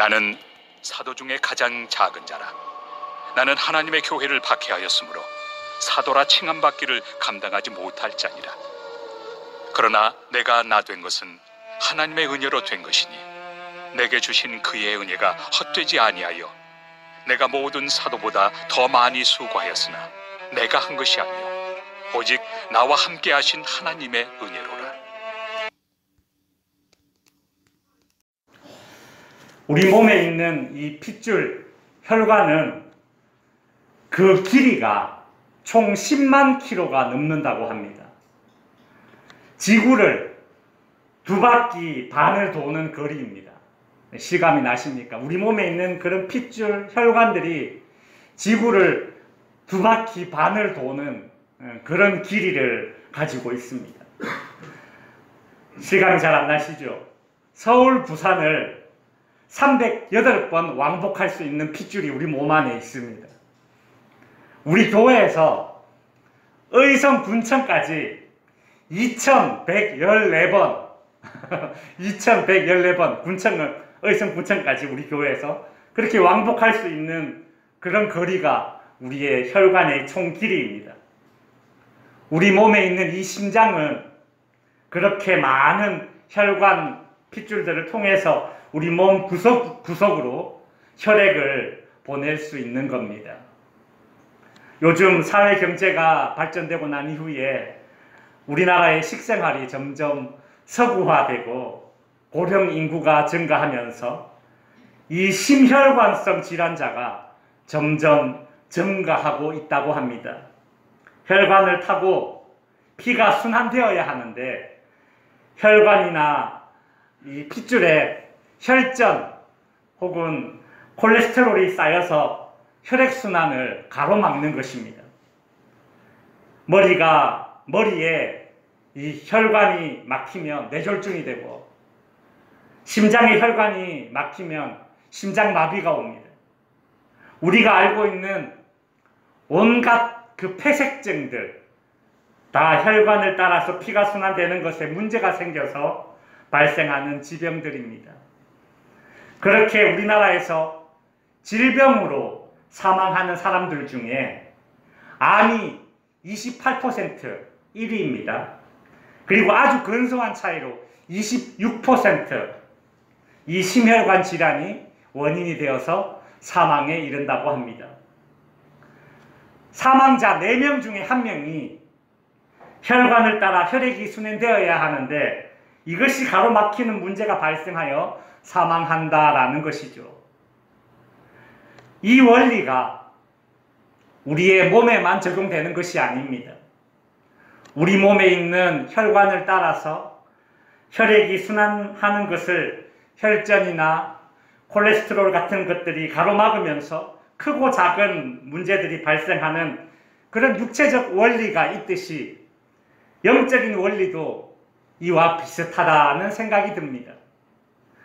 나는 사도 중에 가장 작은 자라. 나는 하나님의 교회를 박해하였으므로 사도라 칭함받기를 감당하지 못할 자니라. 그러나 내가 나 된 것은 하나님의 은혜로 된 것이니 내게 주신 그의 은혜가 헛되지 아니하여 내가 모든 사도보다 더 많이 수고하였으나 내가 한 것이 아니요 오직 나와 함께 하신 하나님의 은혜로라. 우리 몸에 있는 이 핏줄, 혈관은 그 길이가 총 10만 킬로가 넘는다고 합니다. 지구를 2바퀴 반을 도는 거리입니다. 실감이 나십니까? 우리 몸에 있는 그런 핏줄, 혈관들이 지구를 2바퀴 반을 도는 그런 길이를 가지고 있습니다. 실감이 잘 안 나시죠? 서울, 부산을 308번 왕복할 수 있는 핏줄이 우리 몸 안에 있습니다. 우리 교회에서 의성 군청까지 2114번 2114번 의성 군청까지 우리 교회에서 그렇게 왕복할 수 있는 그런 거리가 우리의 혈관의 총 길이입니다. 우리 몸에 있는 이 심장은 그렇게 많은 혈관 핏줄들을 통해서 우리 몸 구석구석으로 혈액을 보낼 수 있는 겁니다. 요즘 사회 경제가 발전되고 난 이후에 우리나라의 식생활이 점점 서구화되고 고령 인구가 증가하면서 이 심혈관성 질환자가 점점 증가하고 있다고 합니다. 혈관을 타고 피가 순환되어야 하는데 혈관이나 이 핏줄에 혈전 혹은 콜레스테롤이 쌓여서 혈액순환을 가로막는 것입니다. 머리에 이 혈관이 막히면 뇌졸중이 되고 심장의 혈관이 막히면 심장마비가 옵니다. 우리가 알고 있는 온갖 그 폐색증들 다 혈관을 따라서 피가 순환되는 것에 문제가 생겨서 발생하는 질병들입니다. 그렇게 우리나라에서 질병으로 사망하는 사람들 중에 암이 28% 1위입니다. 그리고 아주 근소한 차이로 26% 이 심혈관 질환이 원인이 되어서 사망에 이른다고 합니다. 사망자 4명 중에 1명이 혈관을 따라 혈액이 순환되어야 하는데 이것이 가로막히는 문제가 발생하여 사망한다라는 것이죠. 이 원리가 우리의 몸에만 적용되는 것이 아닙니다. 우리 몸에 있는 혈관을 따라서 혈액이 순환하는 것을 혈전이나 콜레스테롤 같은 것들이 가로막으면서 크고 작은 문제들이 발생하는 그런 육체적 원리가 있듯이 영적인 원리도 이와 비슷하다는 생각이 듭니다.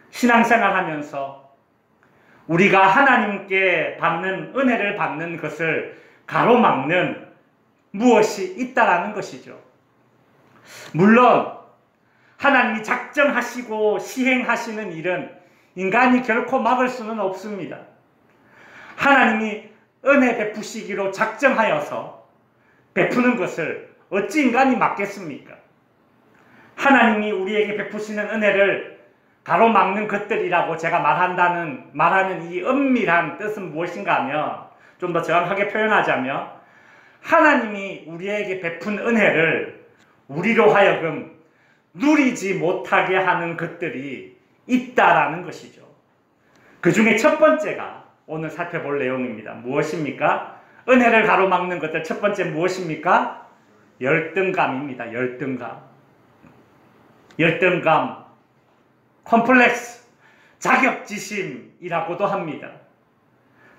신앙생활 하면서 우리가 하나님께 받는 은혜를 받는 것을 가로막는 무엇이 있다라는 것이죠. 물론 하나님이 작정하시고 시행하시는 일은 인간이 결코 막을 수는 없습니다. 하나님이 은혜 베푸시기로 작정하여서 베푸는 것을 어찌 인간이 막겠습니까? 하나님이 우리에게 베푸시는 은혜를 가로막는 것들이라고 제가 말하는 이 엄밀한 뜻은 무엇인가 하면 좀 더 정확하게 표현하자면 하나님이 우리에게 베푼 은혜를 우리로 하여금 누리지 못하게 하는 것들이 있다라는 것이죠. 그 중에 첫 번째가 오늘 살펴볼 내용입니다. 무엇입니까? 은혜를 가로막는 것들 첫 번째 무엇입니까? 열등감입니다. 열등감, 컴플렉스, 자격지심이라고도 합니다.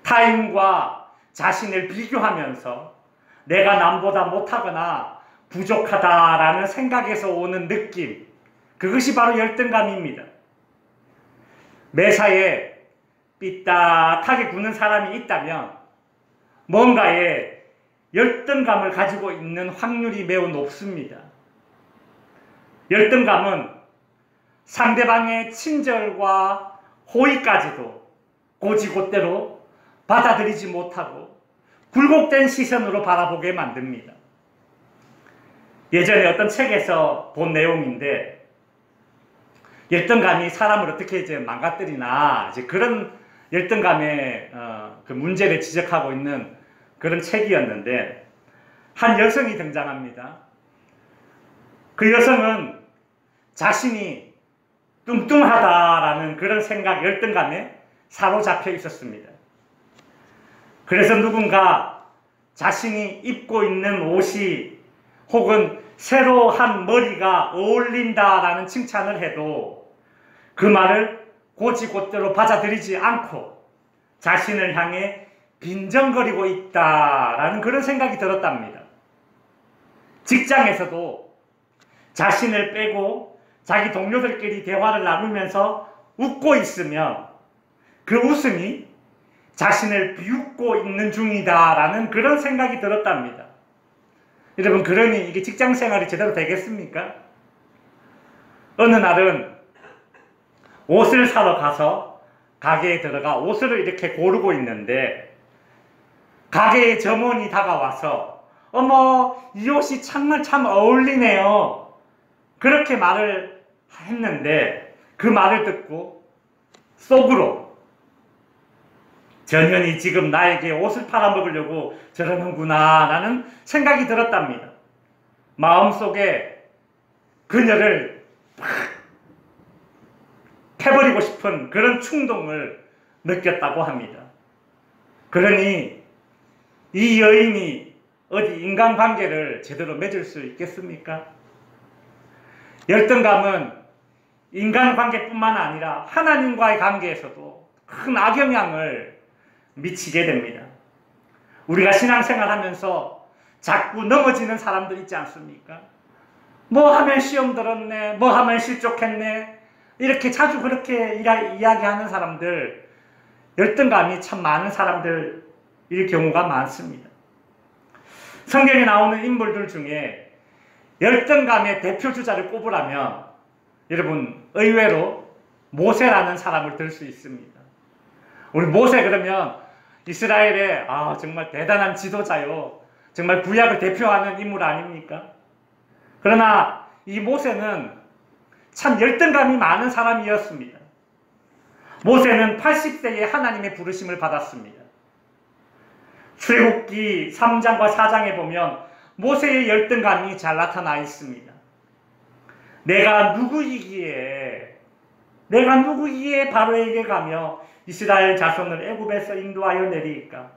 타인과 자신을 비교하면서 내가 남보다 못하거나 부족하다라는 생각에서 오는 느낌, 그것이 바로 열등감입니다. 매사에 삐딱하게 구는 사람이 있다면 뭔가에 열등감을 가지고 있는 확률이 매우 높습니다. 열등감은 상대방의 친절과 호의까지도 고지곳대로 받아들이지 못하고 굴곡된 시선으로 바라보게 만듭니다. 예전에 어떤 책에서 본 내용인데, 열등감이 사람을 어떻게 이제 망가뜨리나, 이제 그런 열등감의 그 문제를 지적하고 있는 그런 책이었는데, 한 여성이 등장합니다. 그 여성은 자신이 뚱뚱하다라는 그런 생각, 열등감에 사로잡혀 있었습니다. 그래서 누군가 자신이 입고 있는 옷이 혹은 새로 한 머리가 어울린다라는 칭찬을 해도 그 말을 고지곳대로 받아들이지 않고 자신을 향해 빈정거리고 있다라는 그런 생각이 들었답니다. 직장에서도 자신을 빼고 자기 동료들끼리 대화를 나누면서 웃고 있으면 그 웃음이 자신을 비웃고 있는 중이다라는 그런 생각이 들었답니다. 여러분, 그러니 이게 직장 생활이 제대로 되겠습니까? 어느 날은 옷을 사러 가서 가게에 들어가 옷을 이렇게 고르고 있는데, 가게의 점원이 다가와서 어머, 이 옷이 정말 참 어울리네요, 그렇게 말을 했는데, 그 말을 듣고 속으로 전현이 지금 나에게 옷을 팔아먹으려고 저러는구나 라는 생각이 들었답니다. 마음속에 그녀를 팍 패버리고 싶은 그런 충동을 느꼈다고 합니다. 그러니 이 여인이 어디 인간관계를 제대로 맺을 수 있겠습니까? 열등감은 인간관계뿐만 아니라 하나님과의 관계에서도 큰 악영향을 미치게 됩니다. 우리가 신앙생활 하면서 자꾸 넘어지는 사람들 있지 않습니까? 뭐 하면 시험 들었네, 뭐 하면 실족했네, 이렇게 자주 그렇게 이야기하는 사람들, 열등감이 참 많은 사람들일 경우가 많습니다. 성경에 나오는 인물들 중에 열등감의 대표주자를 꼽으라면 여러분, 의외로 모세라는 사람을 들 수 있습니다. 우리 모세 그러면 이스라엘의 정말 대단한 지도자요, 정말 구약을 대표하는 인물 아닙니까? 그러나 이 모세는 참 열등감이 많은 사람이었습니다. 모세는 80세에 하나님의 부르심을 받았습니다. 출애굽기 3장과 4장에 보면 모세의 열등감이 잘 나타나 있습니다. 내가 누구이기에 바로에게 가며 이스라엘 자손을 애굽에서 인도하여 내리이까?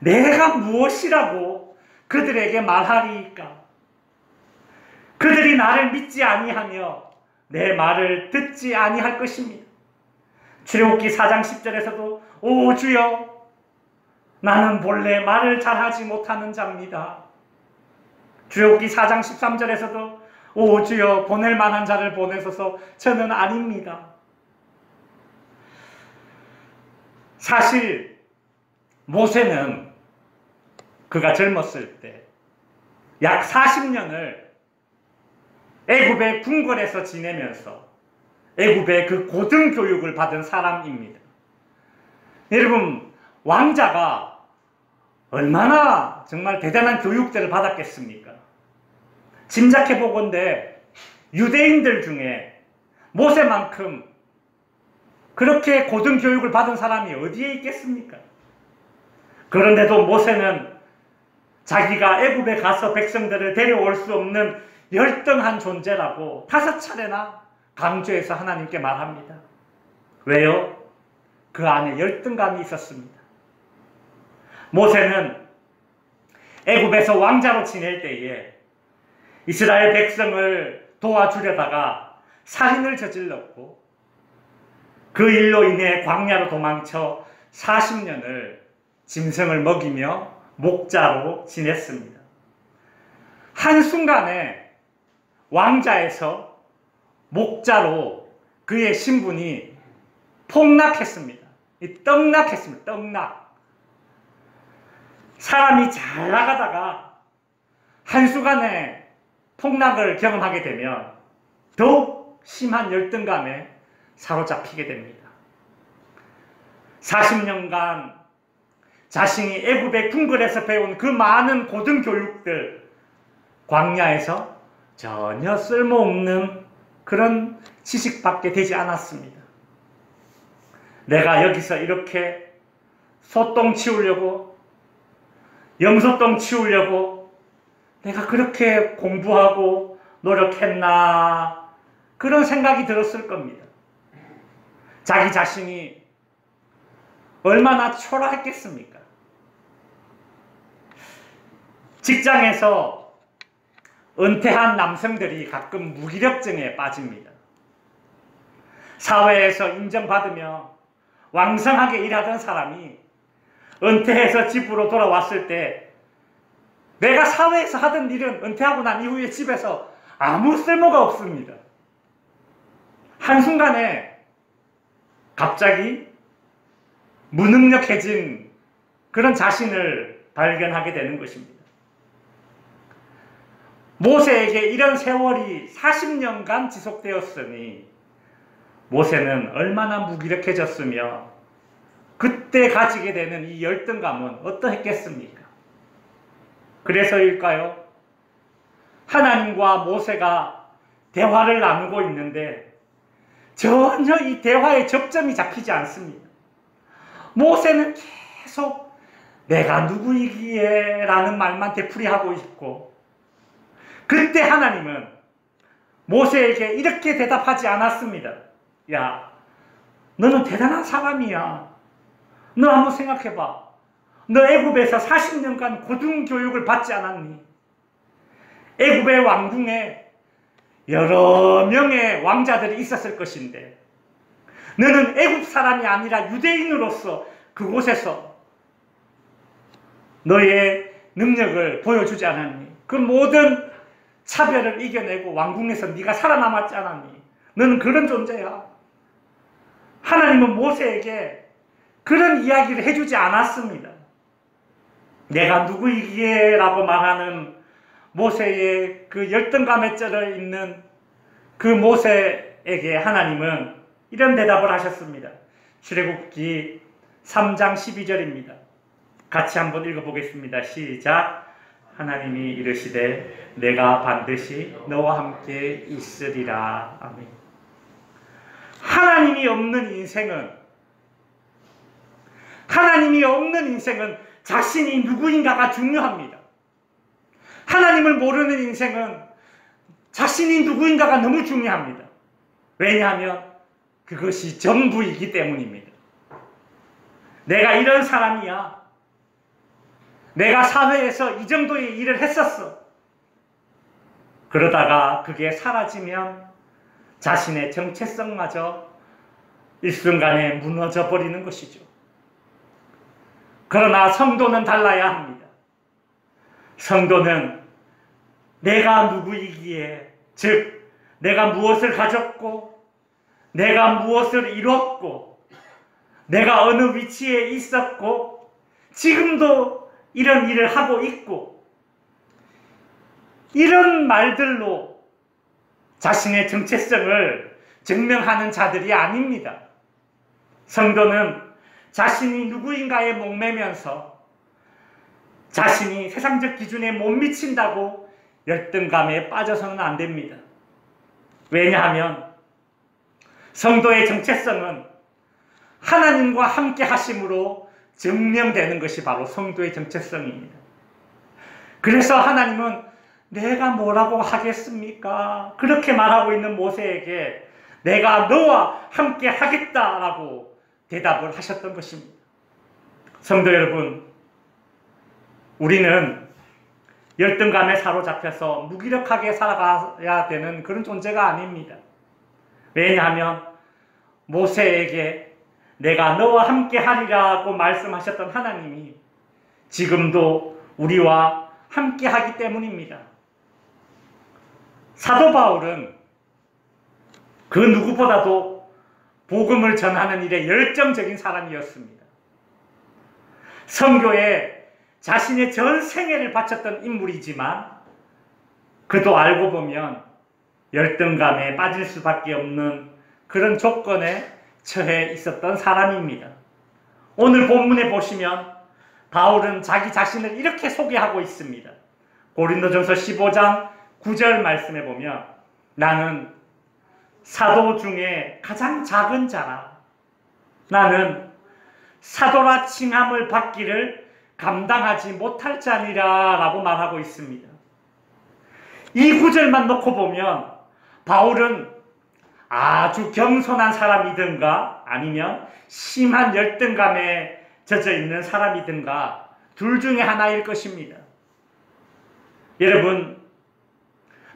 내가 무엇이라고 그들에게 말하리이까? 그들이 나를 믿지 아니하며 내 말을 듣지 아니할 것입니다. 출애굽기 4장 10절에서도 오 주여, 나는 본래 말을 잘하지 못하는 자입니다. 출애굽기 4장 13절에서도 오 주여, 보낼 만한 자를 보내소서, 저는 아닙니다. 사실 모세는 그가 젊었을 때 약 40년을 애굽의 궁궐에서 지내면서 애굽의 그 고등교육을 받은 사람입니다. 여러분, 왕자가 얼마나 정말 대단한 교육들을 받았겠습니까? 짐작해보건대 유대인들 중에 모세만큼 그렇게 고등교육을 받은 사람이 어디에 있겠습니까? 그런데도 모세는 자기가 애굽에 가서 백성들을 데려올 수 없는 열등한 존재라고 5차례나 강조해서 하나님께 말합니다. 왜요? 그 안에 열등감이 있었습니다. 모세는 애굽에서 왕자로 지낼 때에 이스라엘 백성을 도와주려다가 살인을 저질렀고, 그 일로 인해 광야로 도망쳐 40년을 짐승을 먹이며 목자로 지냈습니다. 한순간에 왕자에서 목자로 그의 신분이 폭락했습니다. 떡락했습니다. 떡락. 사람이 잘 나가다가 한순간에 폭락을 경험하게 되면 더욱 심한 열등감에 사로잡히게 됩니다. 40년간 자신이 애굽의 궁궐에서 배운 그 많은 고등교육들, 광야에서 전혀 쓸모없는 그런 지식밖에 되지 않았습니다. 내가 여기서 이렇게 소똥 치우려고, 염소똥 치우려고 내가 그렇게 공부하고 노력했나, 그런 생각이 들었을 겁니다. 자기 자신이 얼마나 초라했겠습니까? 직장에서 은퇴한 남성들이 가끔 무기력증에 빠집니다. 사회에서 인정받으며 왕성하게 일하던 사람이 은퇴해서 집으로 돌아왔을 때 내가 사회에서 하던 일은 은퇴하고 난 이후에 집에서 아무 쓸모가 없습니다. 한순간에 갑자기 무능력해진 그런 자신을 발견하게 되는 것입니다. 모세에게 이런 세월이 40년간 지속되었으니 모세는 얼마나 무기력해졌으며 그때 가지게 되는 이 열등감은 어떠했겠습니까? 그래서일까요? 하나님과 모세가 대화를 나누고 있는데 전혀 이 대화의 접점이 잡히지 않습니다. 모세는 계속 내가 누구이기에 라는 말만 되풀이하고 있고, 그때 하나님은 모세에게 이렇게 대답하지 않았습니다. 야, 너는 대단한 사람이야. 너 한번 생각해봐. 너 애굽에서 40년간 고등교육을 받지 않았니? 애굽의 왕궁에 여러 명의 왕자들이 있었을 것인데 너는 애굽 사람이 아니라 유대인으로서 그곳에서 너의 능력을 보여주지 않았니? 그 모든 차별을 이겨내고 왕궁에서 네가 살아남았지 않았니? 너는 그런 존재야. 하나님은 모세에게 그런 이야기를 해주지 않았습니다. 내가 누구이기에 라고 말하는 모세의 그 열등감에 쩔어 있는 그 모세에게 하나님은 이런 대답을 하셨습니다. 출애굽기 3장 12절입니다. 같이 한번 읽어보겠습니다. 시작. 하나님이 이르시되 내가 반드시 너와 함께 있으리라. 아멘. 하나님이 없는 인생은 자신이 누구인가가 중요합니다. 하나님을 모르는 인생은 자신이 누구인가가 너무 중요합니다. 왜냐하면 그것이 전부이기 때문입니다. 내가 이런 사람이야. 내가 사회에서 이 정도의 일을 했었어. 그러다가 그게 사라지면 자신의 정체성마저 일순간에 무너져 버리는 것이죠. 그러나 성도는 달라야 합니다. 성도는 내가 누구이기에, 즉 내가 무엇을 가졌고 내가 무엇을 이뤘고 내가 어느 위치에 있었고 지금도 이런 일을 하고 있고, 이런 말들로 자신의 정체성을 증명하는 자들이 아닙니다. 성도는 자신이 누구인가에 목매면서 자신이 세상적 기준에 못 미친다고 열등감에 빠져서는 안 됩니다. 왜냐하면 성도의 정체성은 하나님과 함께 하심으로 증명되는 것이 바로 성도의 정체성입니다. 그래서 하나님은 내가 뭐라고 하겠습니까? 그렇게 말하고 있는 모세에게 내가 너와 함께 하겠다라고 대답을 하셨던 것입니다. 성도 여러분, 우리는 열등감에 사로잡혀서 무기력하게 살아가야 되는 그런 존재가 아닙니다. 왜냐하면 모세에게 내가 너와 함께 하리라고 말씀하셨던 하나님이 지금도 우리와 함께 하기 때문입니다. 사도 바울은 그 누구보다도 복음을 전하는 일에 열정적인 사람이었습니다. 선교에 자신의 전 생애를 바쳤던 인물이지만 그도 알고 보면 열등감에 빠질 수밖에 없는 그런 조건에 처해 있었던 사람입니다. 오늘 본문에 보시면 바울은 자기 자신을 이렇게 소개하고 있습니다. 고린도전서 15장 9절 말씀에 보면 나는 사도 중에 가장 작은 자라. 나는 사도라 칭함을 받기를 감당하지 못할 자니라 라고 말하고 있습니다. 이 구절만 놓고 보면 바울은 아주 겸손한 사람이든가 아니면 심한 열등감에 젖어 있는 사람이든가 둘 중에 하나일 것입니다. 여러분,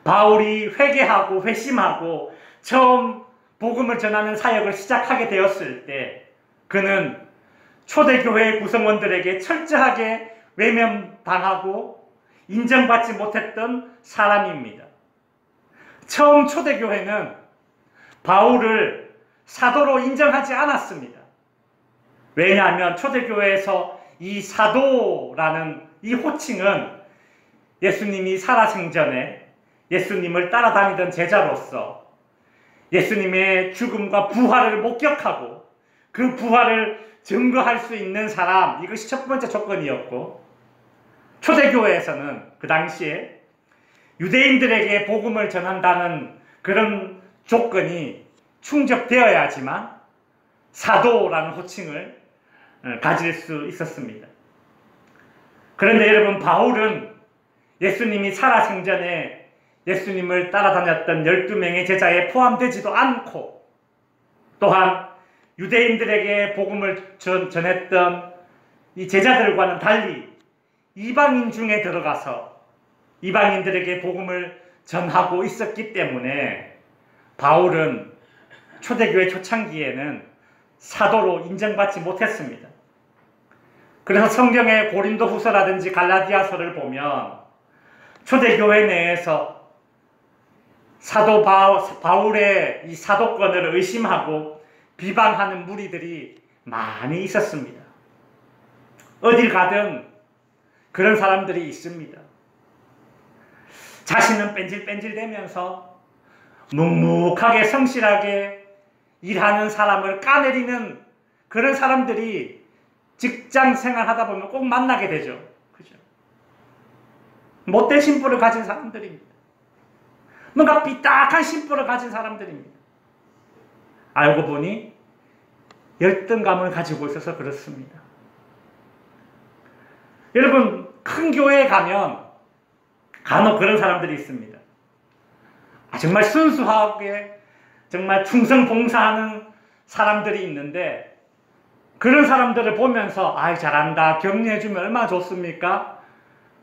바울이 회개하고 회심하고 처음 복음을 전하는 사역을 시작하게 되었을 때 그는 초대교회 구성원들에게 철저하게 외면당하고 인정받지 못했던 사람입니다. 처음 초대교회는 바울을 사도로 인정하지 않았습니다. 왜냐하면 초대교회에서 이 사도라는 이 호칭은 예수님이 살아생전에 예수님을 따라다니던 제자로서 예수님의 죽음과 부활을 목격하고 그 부활을 증거할 수 있는 사람, 이것이 첫 번째 조건이었고, 초대교회에서는 그 당시에 유대인들에게 복음을 전한다는 그런 조건이 충족되어야지만 사도라는 호칭을 가질 수 있었습니다. 그런데 여러분, 바울은 예수님이 살아생전에 예수님을 따라다녔던 12명의 제자에 포함되지도 않고 또한 유대인들에게 복음을 전했던 이 제자들과는 달리 이방인 중에 들어가서 이방인들에게 복음을 전하고 있었기 때문에 바울은 초대교회 초창기에는 사도로 인정받지 못했습니다. 그래서 성경의 고린도후서라든지 갈라디아서를 보면 초대교회 내에서 사도 바울의 이 사도권을 의심하고 비방하는 무리들이 많이 있었습니다. 어딜 가든 그런 사람들이 있습니다. 자신은 뺀질뺀질대면서 묵묵하게 성실하게 일하는 사람을 까내리는 그런 사람들이 직장 생활하다 보면 꼭 만나게 되죠. 그죠? 못된 심보를 가진 사람들입니다. 뭔가 삐딱한 심보를 가진 사람들입니다. 알고 보니 열등감을 가지고 있어서 그렇습니다. 여러분, 큰 교회에 가면 간혹 그런 사람들이 있습니다. 정말 순수하게 정말 충성 봉사하는 사람들이 있는데 그런 사람들을 보면서 잘한다, 격려해주면 얼마나 좋습니까?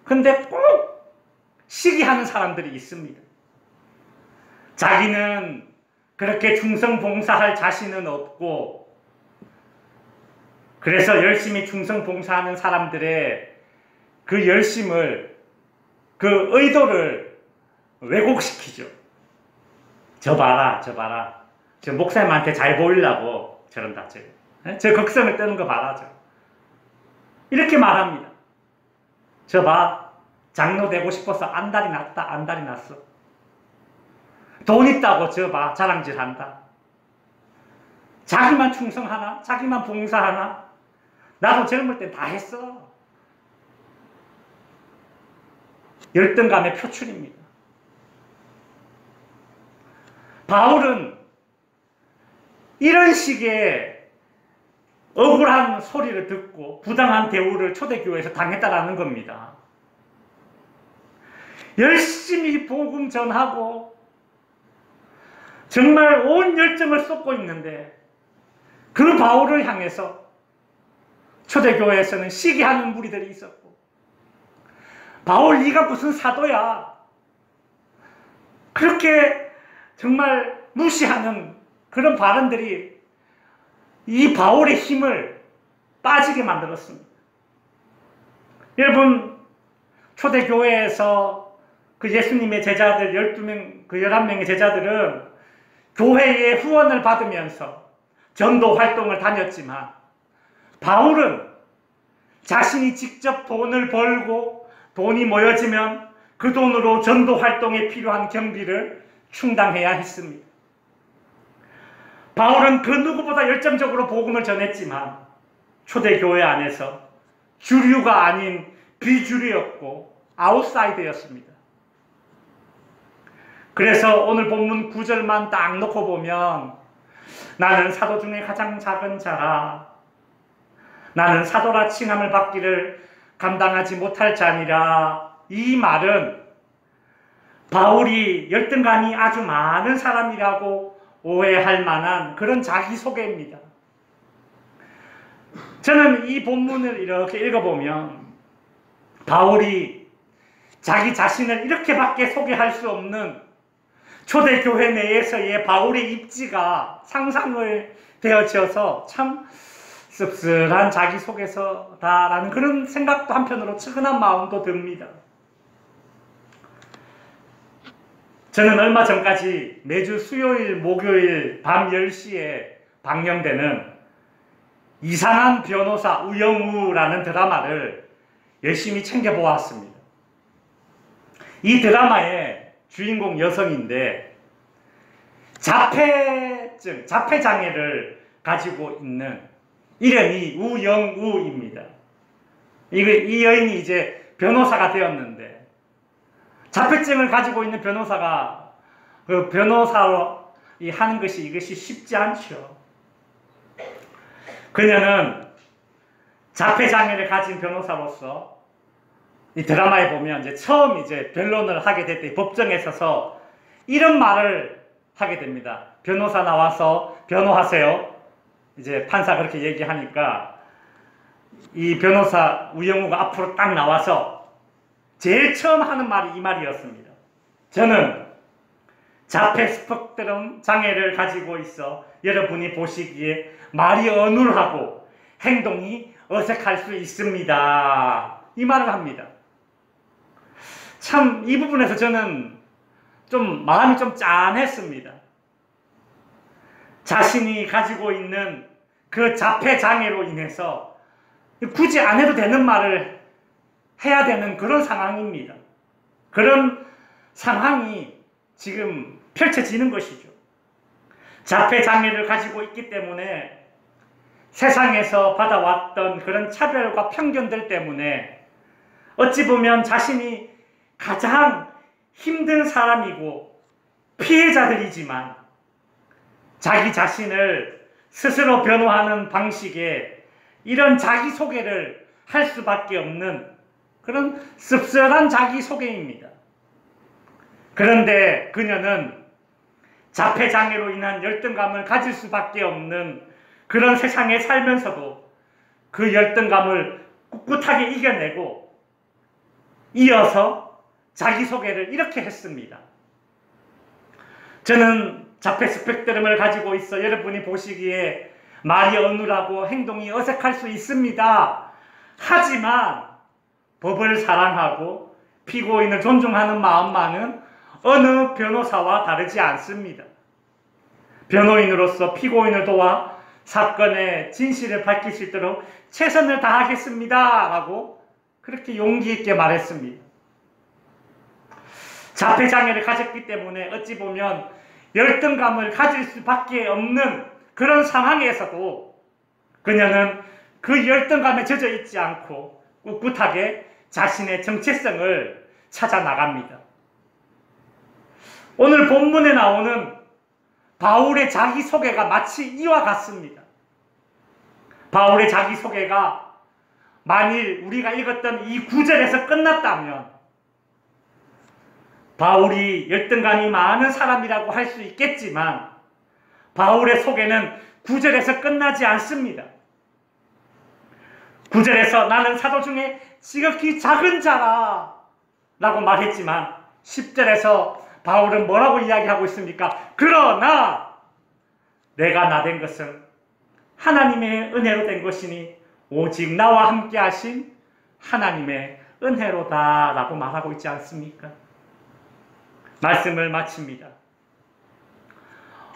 근데 꼭 시기하는 사람들이 있습니다. 자기는 그렇게 충성 봉사할 자신은 없고 그래서 열심히 충성 봉사하는 사람들의 그 열심을, 그 의도를 왜곡시키죠. 저 봐라. 저 목사님한테 잘 보이려고 저런다. 저 극성을 뜨는 거 봐라. 이렇게 말합니다. 저 봐. 장로 되고 싶어서 안달이 났어. 돈 있다고 저 봐. 자랑질 한다. 자기만 충성하나? 자기만 봉사하나? 나도 젊을 땐 다 했어. 열등감의 표출입니다. 바울은 이런 식의 억울한 소리를 듣고 부당한 대우를 초대교회에서 당했다라는 겁니다. 열심히 복음 전하고 정말 온 열정을 쏟고 있는데 그 바울을 향해서 초대교회에서는 시기하는 무리들이 있었고, 바울 네가 무슨 사도야, 그렇게 정말 무시하는 그런 발언들이 이 바울의 힘을 빠지게 만들었습니다. 여러분, 초대교회에서 그 예수님의 제자들 12명, 그 11명의 제자들은 교회의 후원을 받으면서 전도 활동을 다녔지만 바울은 자신이 직접 돈을 벌고 돈이 모여지면 그 돈으로 전도 활동에 필요한 경비를 충당해야 했습니다. 바울은 그 누구보다 열정적으로 복음을 전했지만 초대교회 안에서 주류가 아닌 비주류였고 아웃사이더였습니다. 그래서 오늘 본문 9절만 딱 놓고 보면 나는 사도 중에 가장 작은 자라, 나는 사도라 칭함을 받기를 감당하지 못할 자니라, 이 말은 바울이 열등감이 아주 많은 사람이라고 오해할 만한 그런 자기소개입니다. 저는 이 본문을 이렇게 읽어보면 바울이 자기 자신을 이렇게밖에 소개할 수 없는 초대교회 내에서의 바울의 입지가 상상을 되어져서 참 씁쓸한 자기소개서다라는 그런 생각도 한편으로 측은한 마음도 듭니다. 저는 얼마 전까지 매주 수요일, 목요일 밤 10시에 방영되는 이상한 변호사 우영우라는 드라마를 열심히 챙겨보았습니다. 이 드라마의 주인공 여성인데 자폐증, 자폐장애를 가지고 있는 이름이 우영우입니다. 이 여인이 이제 변호사가 되었는데 자폐증을 가지고 있는 변호사가 그 변호사로 하는 것이 이것이 쉽지 않죠. 그녀는 자폐장애를 가진 변호사로서 이 드라마에 보면 이제 처음 이제 변론을 하게 될 때 법정에 서서 이런 말을 하게 됩니다. 변호사 나와서 변호하세요. 이제 판사 그렇게 얘기하니까 이 변호사 우영우가 앞으로 딱 나와서 제일 처음 하는 말이 이 말이었습니다. 저는 자폐 스펙트럼 장애를 가지고 있어 여러분이 보시기에 말이 어눌하고 행동이 어색할 수 있습니다. 이 말을 합니다. 참 이 부분에서 저는 좀 마음이 좀 짠했습니다. 자신이 가지고 있는 그 자폐 장애로 인해서 굳이 안 해도 되는 말을 해야 되는 그런 상황입니다. 그런 상황이 지금 펼쳐지는 것이죠. 자폐 장애를 가지고 있기 때문에 세상에서 받아왔던 그런 차별과 편견들 때문에 어찌 보면 자신이 가장 힘든 사람이고 피해자들이지만 자기 자신을 스스로 변호하는 방식의 이런 자기소개를 할 수밖에 없는 그런 씁쓸한 자기소개입니다. 그런데 그녀는 자폐장애로 인한 열등감을 가질 수밖에 없는 그런 세상에 살면서도 그 열등감을 꿋꿋하게 이겨내고 이어서 자기소개를 이렇게 했습니다. 저는 자폐 스펙트럼을 가지고 있어 여러분이 보시기에 말이 어눌하고 행동이 어색할 수 있습니다. 하지만 법을 사랑하고 피고인을 존중하는 마음만은 어느 변호사와 다르지 않습니다. 변호인으로서 피고인을 도와 사건의 진실을 밝힐 수 있도록 최선을 다하겠습니다. 라고 그렇게 용기 있게 말했습니다. 자폐장애를 가졌기 때문에 어찌 보면 열등감을 가질 수밖에 없는 그런 상황에서도 그녀는 그 열등감에 젖어 있지 않고 꿋꿋하게 자신의 정체성을 찾아 나갑니다. 오늘 본문에 나오는 바울의 자기소개가 마치 이와 같습니다. 바울의 자기소개가 만일 우리가 읽었던 이 9절에서 끝났다면 바울이 열등감이 많은 사람이라고 할 수 있겠지만 바울의 소개는 9절에서 끝나지 않습니다. 9절에서 나는 사도 중에 지극히 작은 자라 라고 말했지만 10절에서 바울은 뭐라고 이야기하고 있습니까? 그러나 내가 나된 것은 하나님의 은혜로 된 것이니 오직 나와 함께 하신 하나님의 은혜로다 라고 말하고 있지 않습니까? 말씀을 마칩니다.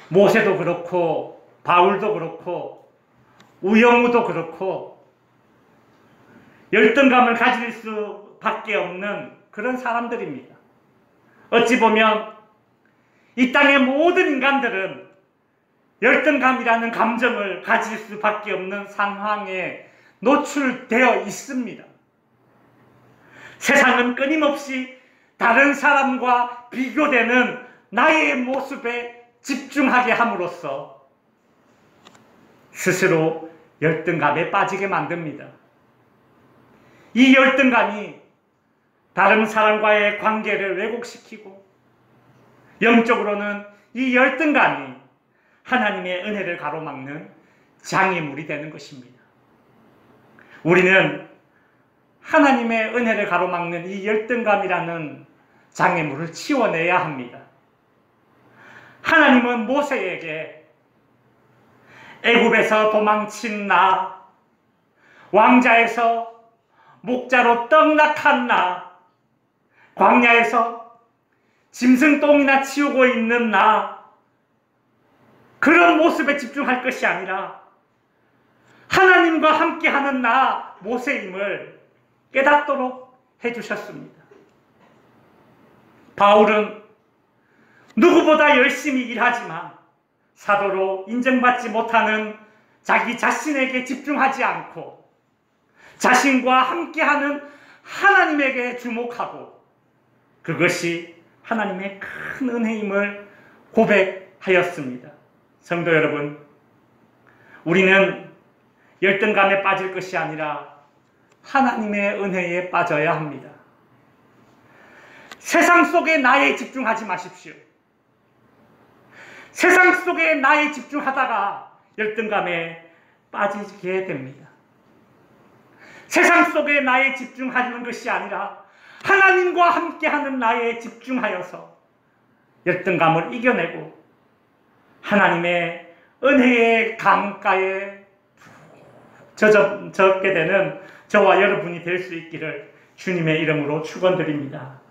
모세도 그렇고 바울도 그렇고 우영우도 그렇고 열등감을 가질 수밖에 없는 그런 사람들입니다. 어찌 보면 이 땅의 모든 인간들은 열등감이라는 감정을 가질 수밖에 없는 상황에 노출되어 있습니다. 세상은 끊임없이 다른 사람과 비교되는 나의 모습에 집중하게 함으로써 스스로 열등감에 빠지게 만듭니다. 이 열등감이 다른 사람과의 관계를 왜곡시키고 영적으로는 이 열등감이 하나님의 은혜를 가로막는 장애물이 되는 것입니다. 우리는 하나님의 은혜를 가로막는 이 열등감이라는 장애물을 치워내야 합니다. 하나님은 모세에게 애굽에서 도망친 나, 왕자에서 목자로 떡락한 나, 광야에서 짐승똥이나 치우고 있는 나, 그런 모습에 집중할 것이 아니라 하나님과 함께하는 나, 모세임을 깨닫도록 해주셨습니다. 바울은 누구보다 열심히 일하지만 사도로 인정받지 못하는 자기 자신에게 집중하지 않고 자신과 함께하는 하나님에게 주목하고 그것이 하나님의 큰 은혜임을 고백하였습니다. 성도 여러분, 우리는 열등감에 빠질 것이 아니라 하나님의 은혜에 빠져야 합니다. 세상 속에 나에 집중하지 마십시오. 세상 속에 나에 집중하다가 열등감에 빠지게 됩니다. 세상 속에 나에 집중하는 것이 아니라 하나님과 함께하는 나에 집중하여서 열등감을 이겨내고 하나님의 은혜의 강가에 젖게 되는 저와 여러분이 될 수 있기를 주님의 이름으로 축원드립니다.